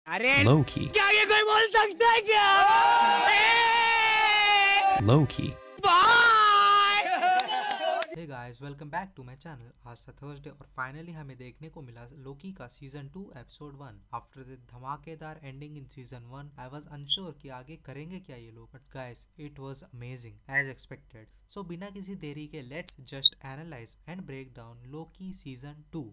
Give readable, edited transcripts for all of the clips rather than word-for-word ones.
अरे Low-key. क्या ये कोई बोल सकता है क्या? Low-key. Hey guys, welcome back to my channel. आज था थर्सडे और फाइनली हमें देखने को मिला लोकी का सीजन 2 एपिसोड 1। आफ्टर द धमाकेदार ending in season 1, I was unsure कि आगे करेंगे क्या ये लोग, but guys it was amazing as expected. So बिना किसी देरी के let's just analyse and break down Loki season 2।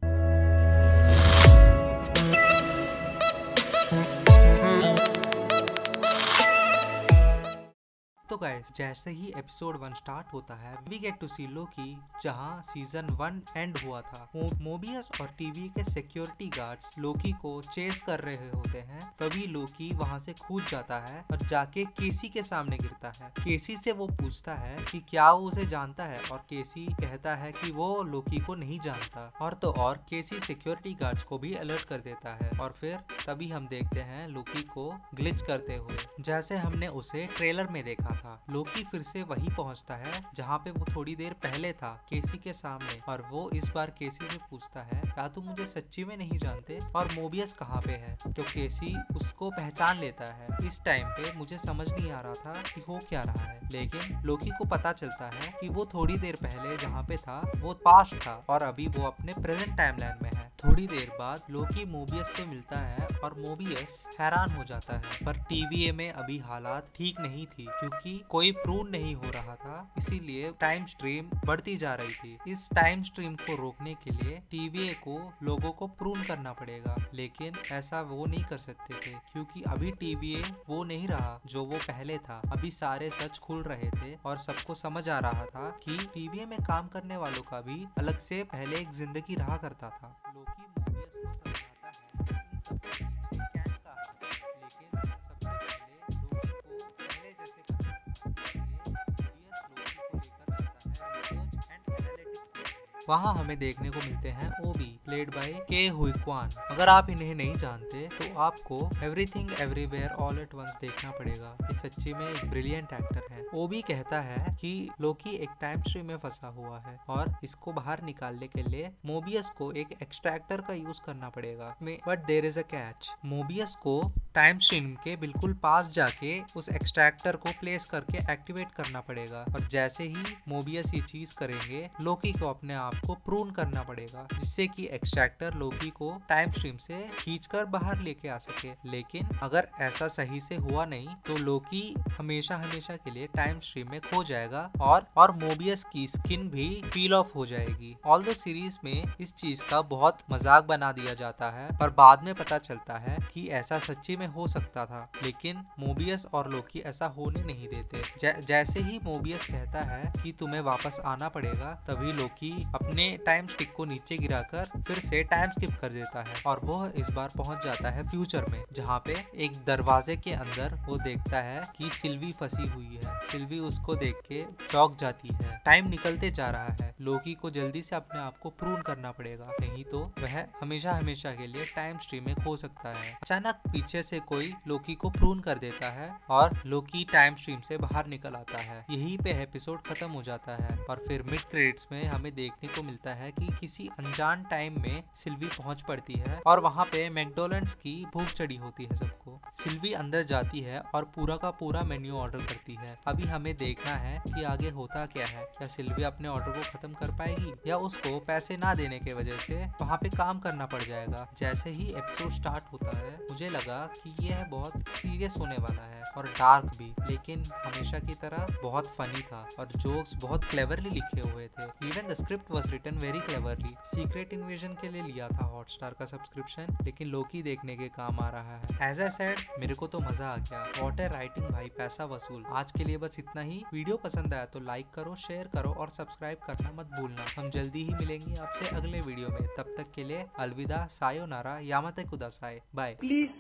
तो गाइस, जैसे ही एपिसोड 1 स्टार्ट होता है वी गेट टू सी लोकी जहां सीजन 1 एंड हुआ था। मोबियस और टीवी के सिक्योरिटी गार्ड्स लोकी को चेस कर रहे होते हैं। तभी लोकी वहां से कूद जाता है और जाके केसी के सामने गिरता है। केसी से वो पूछता है कि क्या वो उसे जानता है, और केसी कहता है कि वो लोकी को नहीं जानता। और तो और केसी सिक्योरिटी गार्ड्स को भी अलर्ट कर देता है। और फिर तभी हम देखते हैं लोकी को ग्लिच करते हुए, जैसे हमने उसे ट्रेलर में देखा था। लोकी फिर से वही पहुंचता है जहां पे वो थोड़ी देर पहले था, केसी के सामने। और वो इस बार केसी से पूछता है, क्या तुम मुझे सच्ची में नहीं जानते, और मोबियस कहाँ पे है? तो केसी उसको पहचान लेता है। इस टाइम पे मुझे समझ नहीं आ रहा था कि हो क्या रहा है, लेकिन लोकी को पता चलता है कि वो थोड़ी देर पहले जहाँ पे था वो पास्ट था और अभी वो अपने प्रेजेंट टाइमलाइन में है। थोड़ी देर बाद लोकी मोबियस से मिलता है और मोबियस हैरान हो जाता है, पर टीवीए में अभी हालात ठीक नहीं थी क्योंकि कोई प्रूव नहीं हो रहा था, इसीलिए टाइम स्ट्रीम बढ़ती जा रही थी। इस टाइम स्ट्रीम को रोकने के लिए टीवीए को लोगों को प्रूव करना पड़ेगा, लेकिन ऐसा वो नहीं कर सकते थे क्योंकि अभी टीवीए वो नहीं रहा जो वो पहले था। अभी सारे सच खुल रहे थे और सबको समझ आ रहा था कि टीवीए में काम करने वालों का भी अलग से पहले एक जिंदगी रहा करता था। लोकी मोबियस को समझाता है कि इन सब के पीछे कैन का हाथ है, लेकिन सबसे पहले लोकी को पहले जैसे करना है। इसलिए मोबियस लोकी को लेकर जाता है रिसर्च एंड एनालिटिक्स। वहाँ हमें देखने को मिलते हैं ओबी, प्लेड बाय के हुई क्वान। अगर आप इन्हें नहीं जानते तो आपको everything everywhere all at once देखना पड़ेगा। ये सच्ची में एक ब्रिलियंट एक्टर है। ओबी कहता है कि लोकी एक टाइम स्ट्रीम में फंसा हुआ है और इसको बाहर निकालने के लिए मोबियस को एक एक्सट्रैक्टर का यूज करना पड़ेगा। But there is a catch. Mobius को टाइम स्ट्रीम के बिल्कुल पास जाके उस एक्सट्रैक्टर को प्लेस करके एक्टिवेट करना पड़ेगा, और जैसे ही मोबियस ये चीज करेंगे लोकी को अपने आप को प्रून करना पड़ेगा, जिससे कि एक्सट्रैक्टर लोकी को टाइम स्ट्रीम से खींचकर बाहर लेके आ सके। लेकिन अगर ऐसा सही से हुआ नहीं तो लोकी हमेशा हमेशा के लिए टाइम स्ट्रीम में खो जाएगा और मोबियस की स्किन भी पील ऑफ हो जाएगी। ऑल्दो सीरीज में इस चीज का बहुत मजाक बना दिया जाता है, पर बाद में पता चलता है कि ऐसा सच्ची में हो सकता था, लेकिन मोबियस और लोकी ऐसा होने नहीं देते। जैसे ही मोबियस कहता है कि तुम्हें वापस आना पड़ेगा, तभी लोकी अपने टाइम स्टिक को नीचे गिराकर फिर से टाइम स्किप कर देता है और वो इस बार पहुंच जाता है फ्यूचर में, जहाँ पे एक दरवाजे के अंदर वो देखता है कि सिल्वी फंसी हुई है। सिल्वी उसको देख के चौंक जाती है। टाइम निकलते जा रहा है। लोकी को जल्दी से अपने आप को प्रूव करना पड़ेगा, नहीं तो वह हमेशा हमेशा के लिए टाइम स्ट्रीम में खो सकता है। अचानक पीछे से कोई लोकी को प्रून कर देता है और लोकी टाइम स्ट्रीम से बाहर निकल आता है। यहीं पे एपिसोड खत्म हो जाता है और फिर मिड क्रेडिट्स में हमें देखने को मिलता है कि किसी अनजान टाइम में सिल्वी पहुंच पड़ती है और वहाँ पे मैकडॉनल्ड्स की भूख चढ़ी होती है सबको। सिल्वी अंदर जाती है और पूरा का पूरा मेन्यू ऑर्डर करती है। अभी हमें देखना है कि आगे होता क्या है। क्या सिल्वी अपने ऑर्डर को खत्म कर पाएगी या उसको पैसे ना देने के वजह से वहाँ पे काम करना पड़ जाएगा। जैसे ही एपिसोड स्टार्ट होता है मुझे लगा कि यह बहुत सीरियस होने वाला है और डार्क भी, लेकिन हमेशा की तरह बहुत फनी था और जोक्स बहुत क्लेवरली लिखे हुए थे। Even the script was written very cleverly. Secret invasion के लिए लिया था हॉटस्टार का सब्सक्रिप्शन, लेकिन लोकी देखने के काम आ रहा है। एज आई सेड, मेरे को तो मजा आ गया। वॉट ए राइटिंग भाई, पैसा वसूल। आज के लिए बस इतना ही। वीडियो पसंद आया तो लाइक करो, शेयर करो और सब्सक्राइब करना मत भूलना। हम जल्दी ही मिलेंगे आपसे अगले वीडियो में। तब तक के लिए अलविदा, सायोनारा, यामाते कुदासाय, bye. Please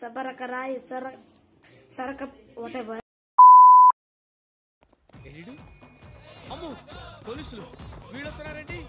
sarakakarai sarak whatever. అమ్మో పోలీసులు వీడొస్తున్నారండి.